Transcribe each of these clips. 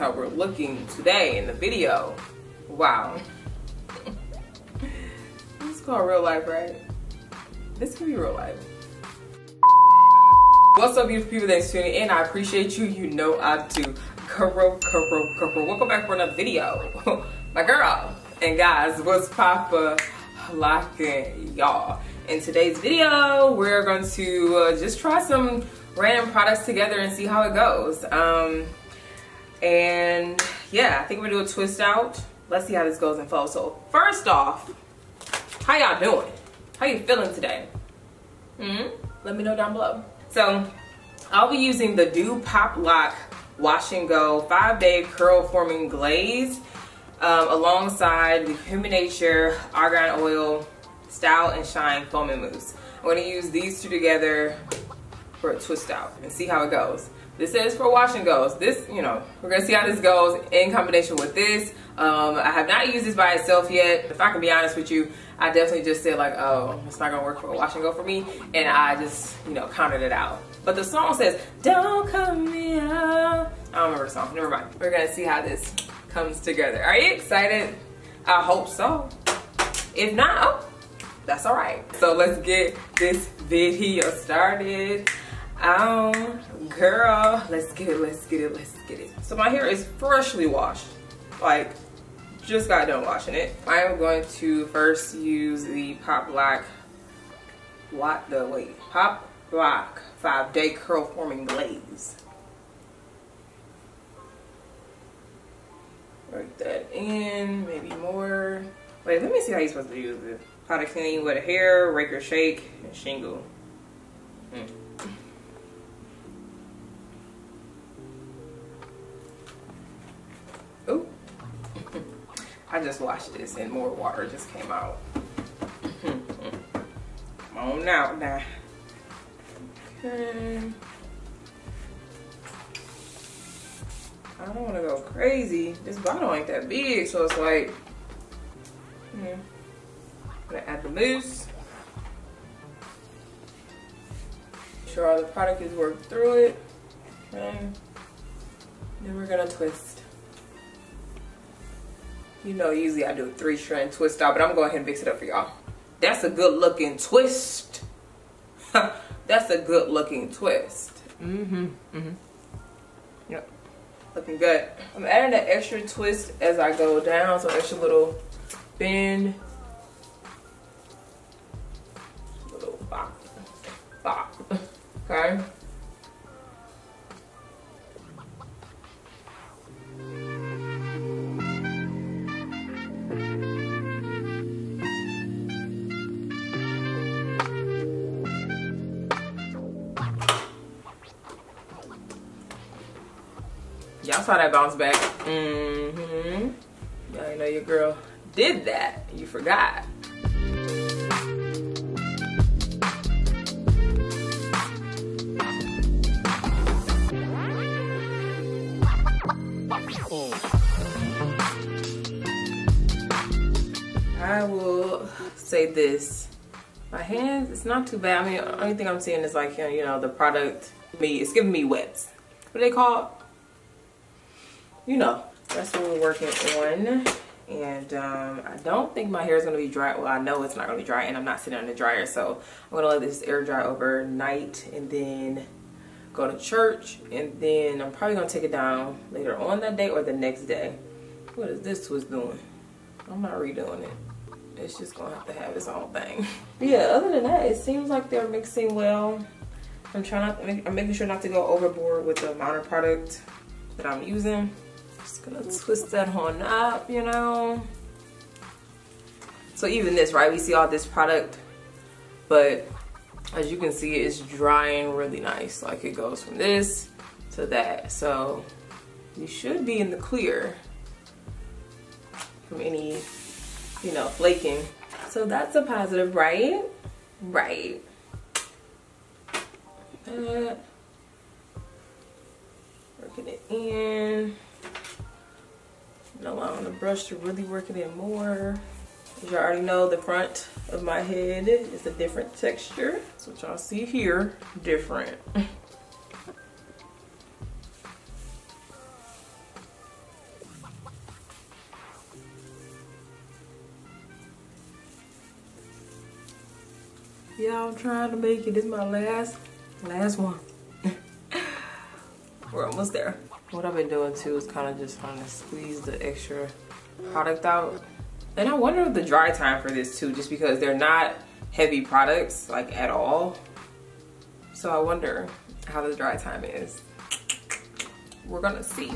how we're looking today in the video. Wow. This is called real life, right? This can be real life. What's up, beautiful people? Thanks for tuning in. I appreciate you. You know I do. Welcome back for another video. My girl and guys, what's locking, y'all? In today's video, we're going to just try some random products together and see how it goes. And yeah, I think we're gonna do a twist out. Let's see how this goes in flow. So first off, how y'all doing? How you feeling today? Let me know down below. So I'll be using the Dew Pop Lock Wash and Go 5-Day Curl Forming Glaze alongside the Human Nature Argan Oil Style and Shine Foaming Mousse. I'm gonna use these two together for a twist out and see how it goes. This is for wash and goes. This, you know, we're gonna see how this goes in combination with this. I have not used this by itself yet. If I can be honest with you, I definitely just said like, oh, it's not gonna work for a wash and go for me, and I just, you know, counted it out. But the song says, "Don't cut me out." I don't remember the song. Never mind. We're gonna see how this comes together. Are you excited? I hope so. If not, oh, that's all right. So let's get this video started. Girl, let's get it. So my hair is freshly washed, like just got done washing it. I am going to first use the Pop Lock 5-Day Curl Forming Glaze. Work that in, maybe more. Wait, let me see how you're supposed to use it. Powder cleaning with a hair, rake or shake, and shingle. Ooh. I just washed this and more water just came out. Come on now. Okay. I don't want to go crazy. This bottle ain't that big, so it's like, I'm gonna add the mousse. Make sure all the product is worked through it. Okay. Then we're gonna twist. You know, usually I do a 3-strand twist out, but I'm gonna go ahead and mix it up for y'all. That's a good looking twist. That's a good looking twist. Yep, looking good. I'm adding an extra twist as I go down, so extra little bend. Little bop. Okay. Y'all saw that bounce back. Y'all know your girl did that. You forgot. I will say this. My hands, it's not too bad. I mean, the only thing I'm seeing is like, you know, the product, it's giving me wets. What are they called? You know, that's what we're working on. And I don't think my hair is going to be dry. Well, I know it's not going to be dry, and I'm not sitting on the dryer, so I'm going to let this air dry overnight and then go to church, and then I'm probably going to take it down later on that day or the next day. What is this twist doing? I'm not redoing it. It's just going to have its own thing. But yeah, other than that, it seems like they're mixing well. I'm making sure not to go overboard with the amount of product that I'm using. Just gonna twist that on up, you know. So even this, right? We see all this product, but as you can see, it's drying really nice. Like it goes from this to that. So you should be in the clear from any, you know, flaking. So that's a positive, right? Right. That. Working it in. And allowing the brush to really work it in more. As you already know, the front of my head is a different texture. So what y'all see here, different. Yeah, I'm trying to make it. This is my last one. We're almost there. What I've been doing too is kind of just trying to squeeze the extra product out. And I wonder the dry time for this too, just because they're not heavy products like at all. So I wonder how the dry time is. We're gonna see.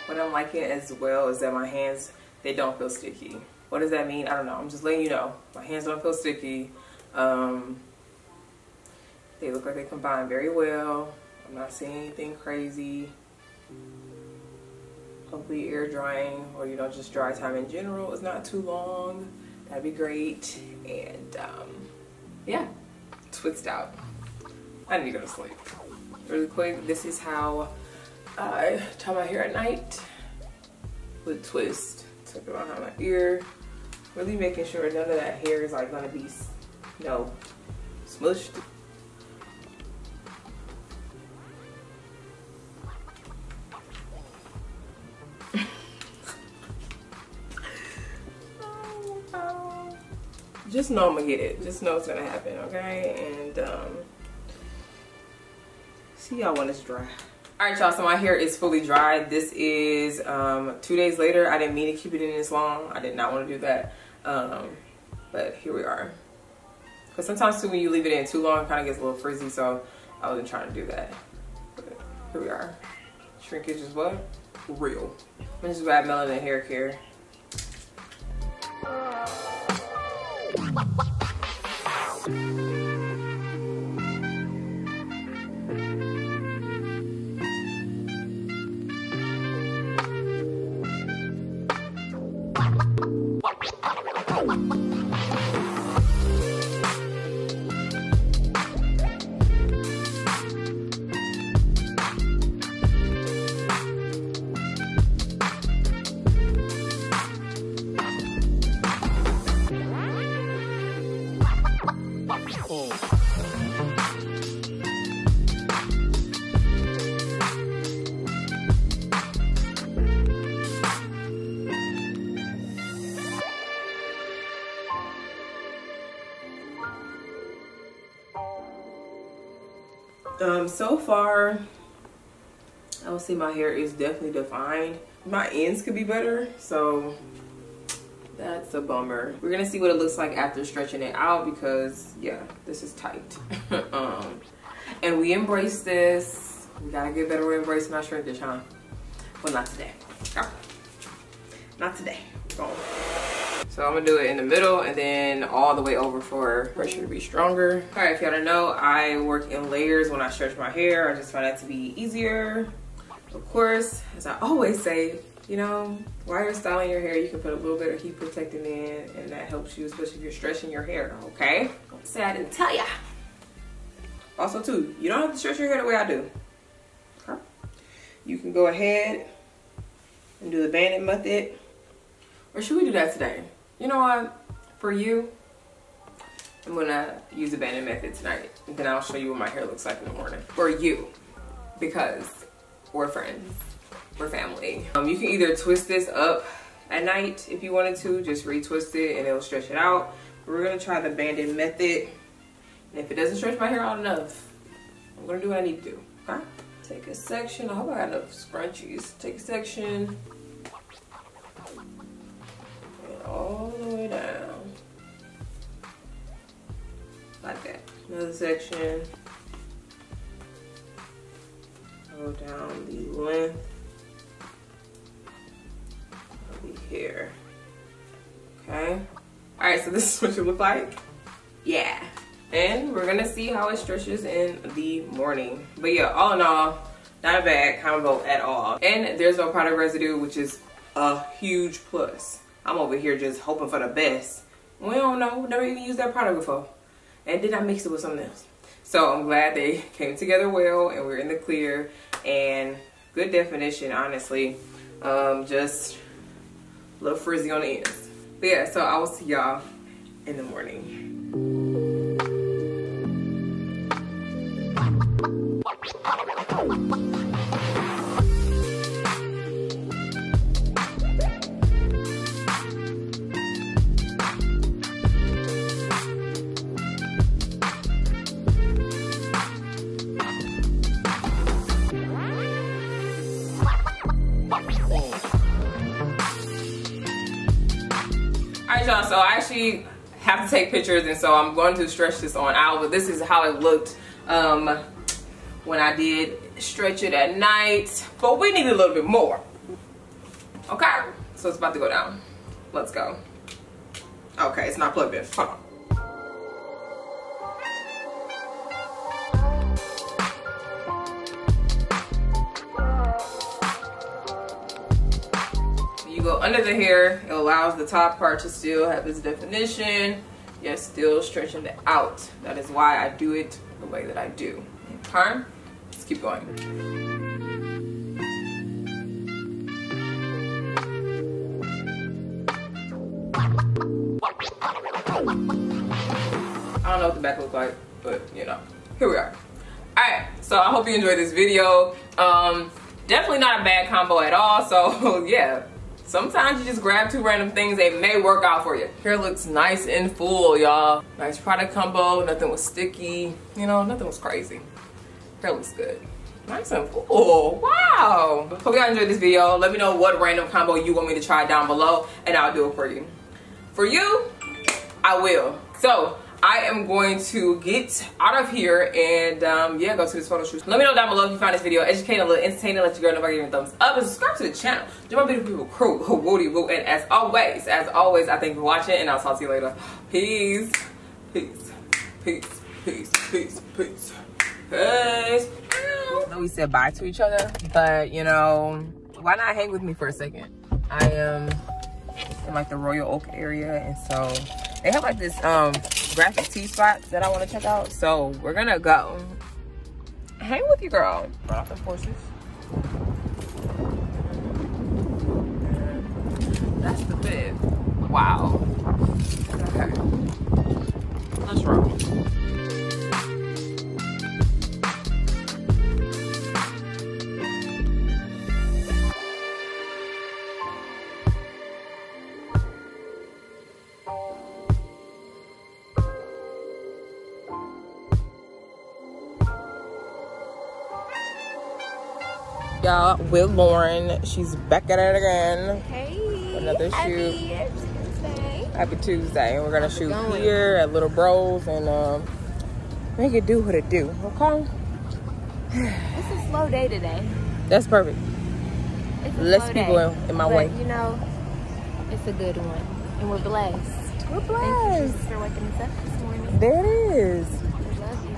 What I'm liking as well is that my hands, they don't feel sticky. What does that mean? I don't know. I'm just letting you know. My hands don't feel sticky. They look like they combine very well. I'm not seeing anything crazy. Hopefully air drying, or you know, just dry time in general is not too long. That'd be great. And yeah, twist out. I need to go to sleep. Really quick, this is how I tie my hair at night with twist. Tuck it behind my ear. Really making sure none of that hair is like gonna be, you know, smushed. Just know I'm gonna get it. Just know it's gonna happen, okay? And see y'all when it's dry. All right, y'all, so my hair is fully dried. This is 2 days later. I didn't mean to keep it in this long. I did not want to do that. But here we are. Because sometimes too, when you leave it in too long, it kind of gets a little frizzy, so I wasn't trying to do that. But here we are. Shrinkage is what? Real. I'm just grab Melanin Hair Care. So far, I would say my hair is definitely defined. My ends could be better, so that's a bummer. We're gonna see what it looks like after stretching it out because, yeah, this is tight. And we embrace this. We gotta get better with embracing our shrinkage, huh? Well, not today. Oh. Not today. Go on. So I'm gonna do it in the middle and then all the way over for pressure to be stronger. All right, if y'all don't know, I work in layers when I stretch my hair. I just find that to be easier. Of course, as I always say, you know, while you're styling your hair, you can put a little bit of heat protectant in and that helps you, especially if you're stretching your hair, okay? Don't say I didn't tell ya. Also too, you don't have to stretch your hair the way I do. Okay? You can go ahead and do the bandit method. Or should we do that today? You know what? For you, I'm gonna use the bandit method tonight. And then I'll show you what my hair looks like in the morning. For you, because we're friends, we're family. You can either twist this up at night if you wanted to, just retwist it and it'll stretch it out. We're gonna try the bandit method. And if it doesn't stretch my hair out enough, I'm gonna do what I need to do, okay? Take a section, I hope I got enough scrunchies. Take a section. All the way down like that. Another section, go down the length of the hair. Okay, all right, so this is what you look like. Yeah, and we're gonna see how it stretches in the morning. But yeah, all in all, not a bad combo at all, and there's no product residue, which is a huge plus. I'm over here just hoping for the best. We don't know. Never even used that product before. And did I mix it with something else? So I'm glad they came together well and we're in the clear. And good definition, honestly. Just a little frizzy on the ends. But yeah, so I will see y'all in the morning. so I actually have to take pictures, and so I'm going to stretch this on out, but this is how it looked when I did stretch it at night, but we need a little bit more. Okay, so it's about to go down. Let's go. Okay, it's not plugged in. Hold on. You go under the hair, it allows the top part to still have its definition, yet still stretching it out. That is why I do it the way that I do. Okay, let's keep going. I don't know what the back looks like, but you know, here we are. Alright, so I hope you enjoyed this video. Definitely not a bad combo at all, so yeah. Sometimes you just grab two random things, they may work out for you. Hair looks nice and full, y'all. Nice product combo, nothing was sticky, you know, nothing was crazy. Hair looks good. Nice and full, wow. Hope y'all enjoyed this video. Let me know what random combo you want me to try down below, and I'll do it for you. For you, I will. So, I am going to get out of here and yeah, go to this photo shoot. Let me know down below if you found this video educating, a little entertaining, let your girl know by giving a thumbs up, and subscribe to the channel. Join my beautiful people crew, woody woo, and as always, I thank you for watching, and I'll talk to you later. Peace, peace, peace, peace, peace, peace, peace. I know we said bye to each other, but you know, why not hang with me for a second? I am in like the Royal Oak area, and so they have like this graphic tee spot that I want to check out, so we're gonna go hang with you, girl. Run off the horses. That's the bid. Wow. Okay, let's roll. Y'all, with Lauren, she's back at it again. Hey, another shoot. Tuesday. Happy Tuesday. We're gonna shoot here at Little Bros and make it do what it do. Okay. It's a slow day today. That's perfect. Less people in my way. You know, it's a good one, and we're blessed. We're blessed. Thank you for waking us up this morning. There it is. We love you.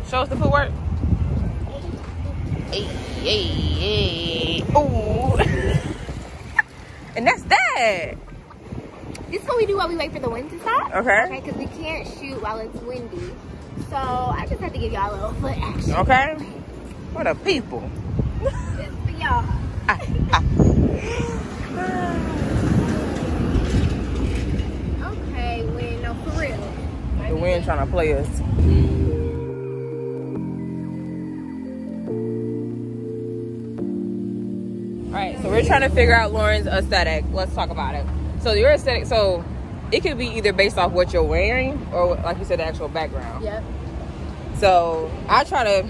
Show us the footwork. Hey, hey, hey. Ooh. And that's that. This is what we do while we wait for the wind to stop. Okay. Okay, because we can't shoot while it's windy. So I just have to give y'all a little foot action. Okay. What a people. It's for y'all. Okay, wind, no, for real. The wind trying to play us. Alright, so we're trying to figure out Lauren's aesthetic. Let's talk about it. So your aesthetic, so it could be either based off what you're wearing or, like you said, the actual background. Yep. So I try to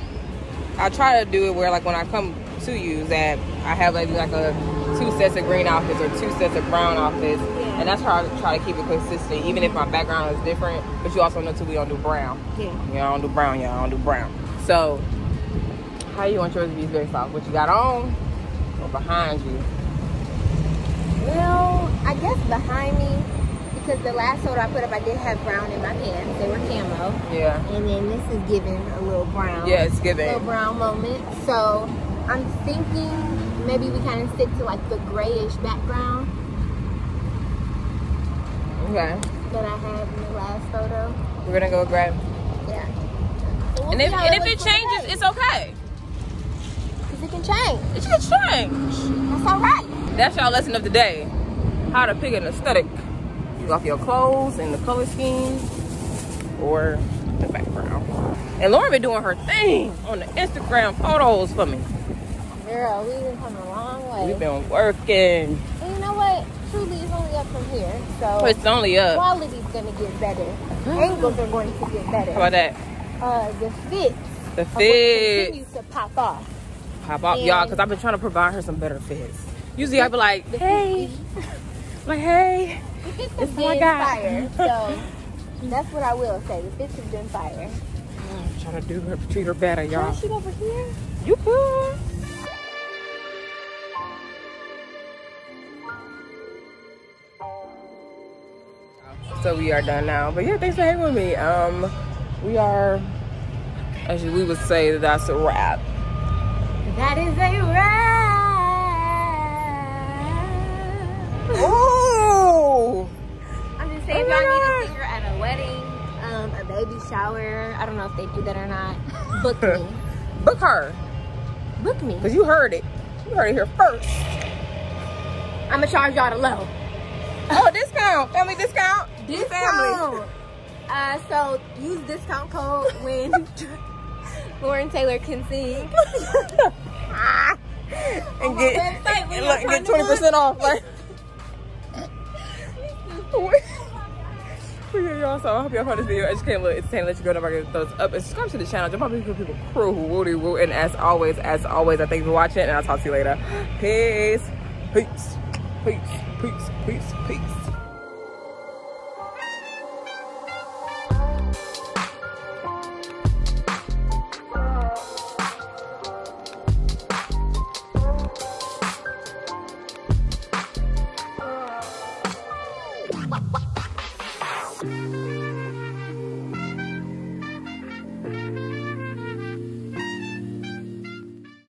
do it where, like, when I come to you, that I have like a 2 sets of green outfits or 2 sets of brown outfits, and that's how I try to keep it consistent, even if my background is different. But you also know too, we don't do brown. Yeah. Y'all don't do brown. Y'all don't do brown. So how you want yours to be based off what you got on or behind you? Well, I guess behind me, because the last photo I put up, I did have brown in my pants. They were camo. Yeah. And then this is giving a little brown. Yeah, it's giving. A little brown moment. So I'm thinking maybe we kind of stick to like the grayish background. Okay. That I had in the last photo. We're gonna go grab. Yeah. So we'll and if it changes, it's okay. Because it can change. It can change. That's all right. That's y'all lesson of the day. How to pick an aesthetic. You off your clothes and the color scheme or the background. And Lauren been doing her thing on the Instagram photos for me. Girl, we've been coming a long way. We've been working. And you know what? Truly, it's only up from here. So it's only up. Quality's gonna get better. Angles are going to get better. How about that? The fits The fit continues to pop off. Pop off, y'all, because I've been trying to provide her some better fits. Usually I'd be like, hey, The fits this have is what I been got. fire, so that's what I will say. The fits have been fire. I'm trying to treat her better, Can y'all. I shoot over here? You could. So we are done now. But yeah, thanks for hanging with me. We are, actually, we would say that that's a wrap. That is a wrap. Oh! I'm just saying, if y'all need a singer at a wedding, a baby shower, I don't know if they do that or not, book me. Book her. Book me. Because you heard it. You heard it here first. I'm going to charge y'all the low. Oh, discount. Family discount. Discount. So use discount code when Lauren Taylor can sing. And get 20% off. Like. Okay, y'all, so I hope y'all found this video educating, a little entertaining. Let you go, don't forget to thumbs up and subscribe to the channel. Jump on people crew who woody woo. And as always, I thank you for watching, and I'll talk to you later. Peace. Peace. Peace. Peace. Peace. Peace. Wow.